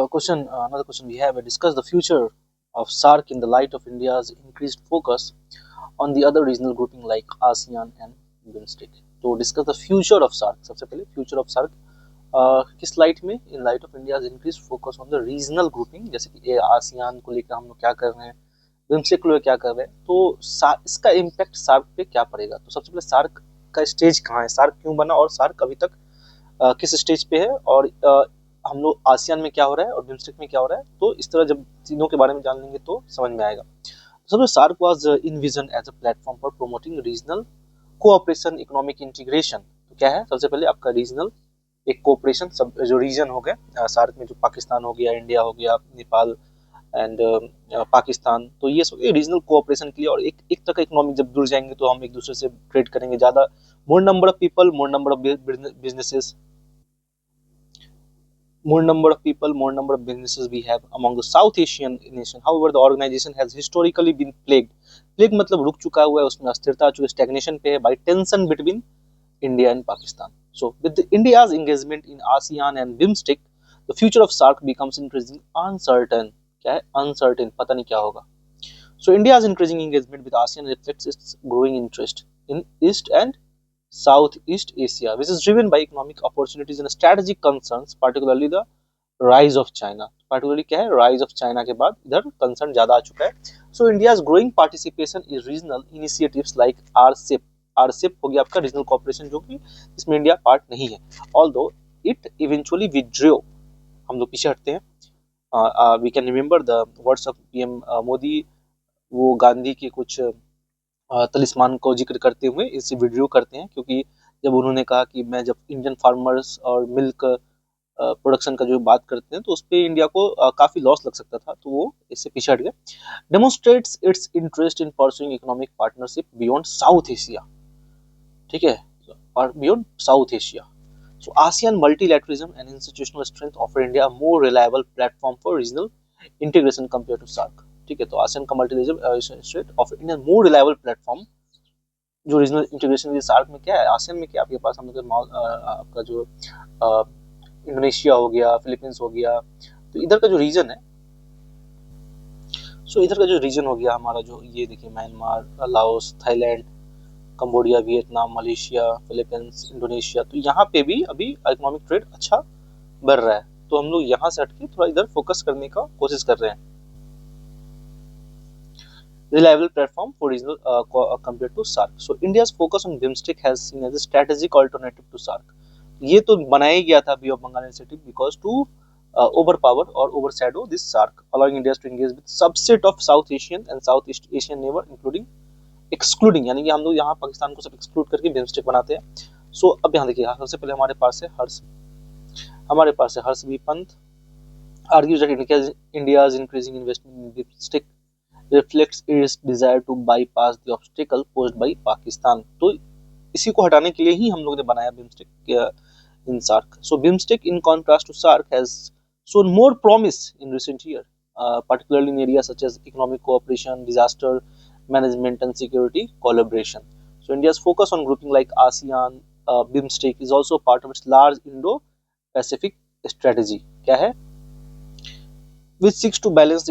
another question we have: discuss the future of SARC in the light of India's increased focus on the other regional grouping like ASEAN and BIMSTEC. तो discuss the future of SARC. सबसे पहले future of SARC किस light में? In light of India's increase focus on the regional grouping, जैसे कि ASEAN को लेकर हम लोग क्या कर रहे हैं, बिम्स्टेक को लेकर क्या कर रहे हैं, तो इसका इम्पैक्ट सार्क पे क्या पड़ेगा। तो सबसे पहले सार्क का स्टेज कहाँ है, सार्क क्यों बना और सार्क अभी तक किस स्टेज पे है, और हम लोग आसियान में क्या हो रहा है और बिम्स्टेक में क्या हो रहा है। तो इस तरह जब तीनों के बारे में जान लेंगे तो समझ में आएगा। सबसे SAARC was envision as a platform for promoting regional cooperation, economic integration. तो क्या है, सबसे पहले आपका रीजनल एक कोऑपरेशन, सब जो रीजन हो गए सार्क में, जो पाकिस्तान हो गया, इंडिया हो गया, नेपाल एंड पाकिस्तान, तो ये सब रीजनल कोऑपरेशन के लिए, और एक तरह का इकोनॉमिक जब जुड़ जाएंगे तो हम एक दूसरे से ट्रेड करेंगे ज़्यादा, मोर number of people, more number of businesses, more number of people, more number of businesses we have among the South Asian nation. However, the organization has historically been plagued. Plague मतलब रुक चुका हुआ है, उसमें अस्थिरता आ चुकी है, स्टैग्नेशन पे है, by tension between India and Pakistan. So, with India's engagement in ASEAN and BIMSTEC, the future of SARC becomes increasingly uncertain. क्या है? Uncertain, पता नहीं क्या होगा. So, India's increasing engagement with ASEAN reflects its growing interest in East and Southeast Asia, which is driven by economic opportunities and strategic concerns, particularly the rise of China. Particularly क्या है, rise of China के बाद इधर concern ज्यादा आ चुका है. So India's growing participation in regional initiatives like RCEP. RCEP हो गया आपका रीजनल कॉर्पोरेशन, जो कि इसमें इंडिया पार्ट नहीं है. Although it eventually withdrew, हम लोग पीछे हटते हैं. We can remember the words of PM Modi, वो गांधी के कुछ तलिस्मान को जिक्र करते हुए इसे वीडियो करते हैं, क्योंकि जब उन्होंने कहा कि मैं जब इंडियन फार्मर्स और मिल्क प्रोडक्शन का जो बात करते हैं तो उस पर इंडिया को काफ़ी लॉस लग सकता था, तो वो इससे पीछे हट गए. Demonstrates its interest in pursuing economic partnership beyond South Asia, ठीक है, और beyond South Asia. So ASEAN multilateralism and institutional strength offer India more reliable platform for regional integration compare to SAARC. ठीक है, तो आसियान का multilateralism offer India more reliable platform, जो regional integration SAARC में क्या है, आसियान में क्या आपके पास हम लोग आपका जो इंडोनेशिया हो गया, फिलीपींस हो गया, तो इधर का जो रीजन है, सो इधर का जो रीजन हो गया हमारा, जो ये देखिए Myanmar, Laos, Thailand, Cambodia, Vietnam, Malaysia, Philippines, Indonesia, तो यहाँ पे भी अभी इकोनॉमिक ट्रेड अच्छा बढ़ रहा है. तो हम लोग यहाँ से हटके थोड़ा इधर फोकस करने का कोशिश कर रहे हैं. Reliable platform for regional compared to SARC. So India's focus on BIMSTEC has seen as a strategic alternative to SARC. ये तो बनाया गया था bay of Bengal initiative because to overpower or overshadow this SARC, allowing India to engage with subset of South Asian and Southeast Asian neighbor, including excluding, यानी कि हम लोग यहाँ पाकिस्तान को सब एक्सक्लूड करके BIMSTEC बनाते हैं. सो अब यहाँ देखिए, सबसे पहले हमारे पास है Harsh B Pant, argues that India's increasing investment in BIMSTEC reflects its desire to bypass the obstacle posed by Pakistan. तो इसी को हटाने के लिए ही हम लोग ने बनाया BIMSTEC in SARC. So BIMSTEC, in contrast to SARC, has shown more promise in recent years, particularly in areas such as economic cooperation, disaster management, and security collaboration. So India's focus on grouping like ASEAN, BIMSTEC is also part of its large Indo-Pacific strategy. क्या है? Which seeks to balance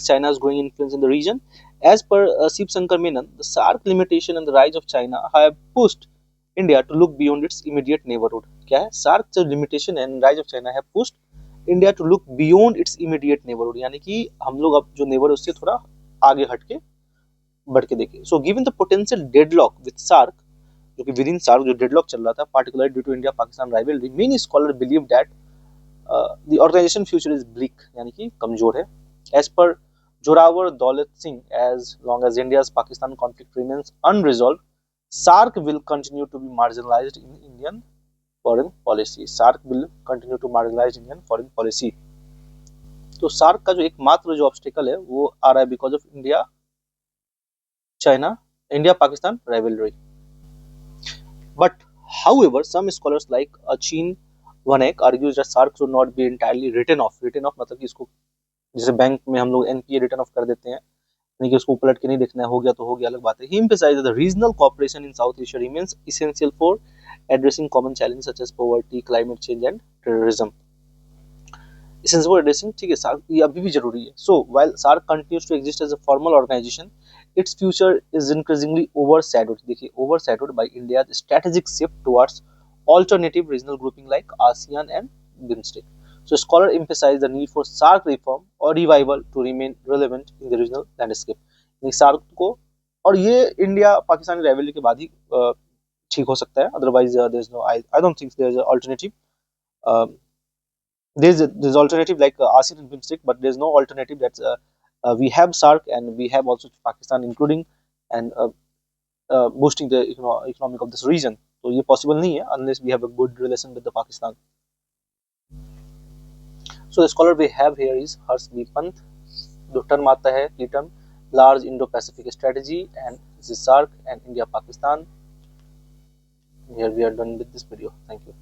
China's growing influence in the region. As per Shiv Shankar Menon, the SARC limitation and the rise of China have pushed India to look beyond its immediate neighborhood. क्या है? SARC जो limitation and rise of China have pushed India to look beyond its immediate neighborhood, यानी कि हम लोग अब जो neighbor है उससे थोड़ा आगे हटके बढ़ के देखें. So given the potential deadlock with SARC, जो कि within SARC जो deadlock चल रहा था, particularly due to India-Pakistan rivalry, many scholars believe that the organization future is bleak, यानी कि कमजोर है. As per Jorawar Daulat Singh, as long as India's Pakistan conflict remains unresolved, SARC will continue to be marginalized in Indian foreign policy. SARC will continue to marginalize Indian foreign policy. तो SARC का जो एकमात्र जो obstacle है वो आ रहा है because of India-Pakistan rivalry. But however, some scholars like Achin Vanek argues that SARC should not be entirely written off. Written off मतलब कि इसको जैसे बैंक में हम लोग NPA रिटर्न ऑफ कर देते हैं, यानी कि उसको पलट के नहीं देखना है, हो गया तो हो गया, अलग बात है. He emphasizes the regional cooperation in South Asia remains essential for addressing common challenges such as poverty, climate change and terrorism. Sensible addressing, ठीक है, सार्क ये अभी भी जरूरी है. So while SAARC continues to exist as a formal organization, its future is increasingly overshadowed, देखिए overshadowed by India strategic shift towards alternative regional grouping like ASEAN and BIMSTEC. So scholars emphasize the need for SARC reform or revival to remain relevant in the regional landscape. SARC को, और ये India Pakistan rivalry के बाद ही ठीक हो सकता है, otherwise there is no, I don't think there is a alternative. There's alternative like ASEAN and BIMSTEC, but there's no alternative that we have SARC and we have also Pakistan including and boosting the economic of this region. तो ये possible नहीं है unless we have a good relation with the Pakistan. So the scholar we have here is Harsh B. Pant. The term आता है term large Indo-Pacific strategy and this is SARC and India Pakistan. Here we are done with this video. Thank you.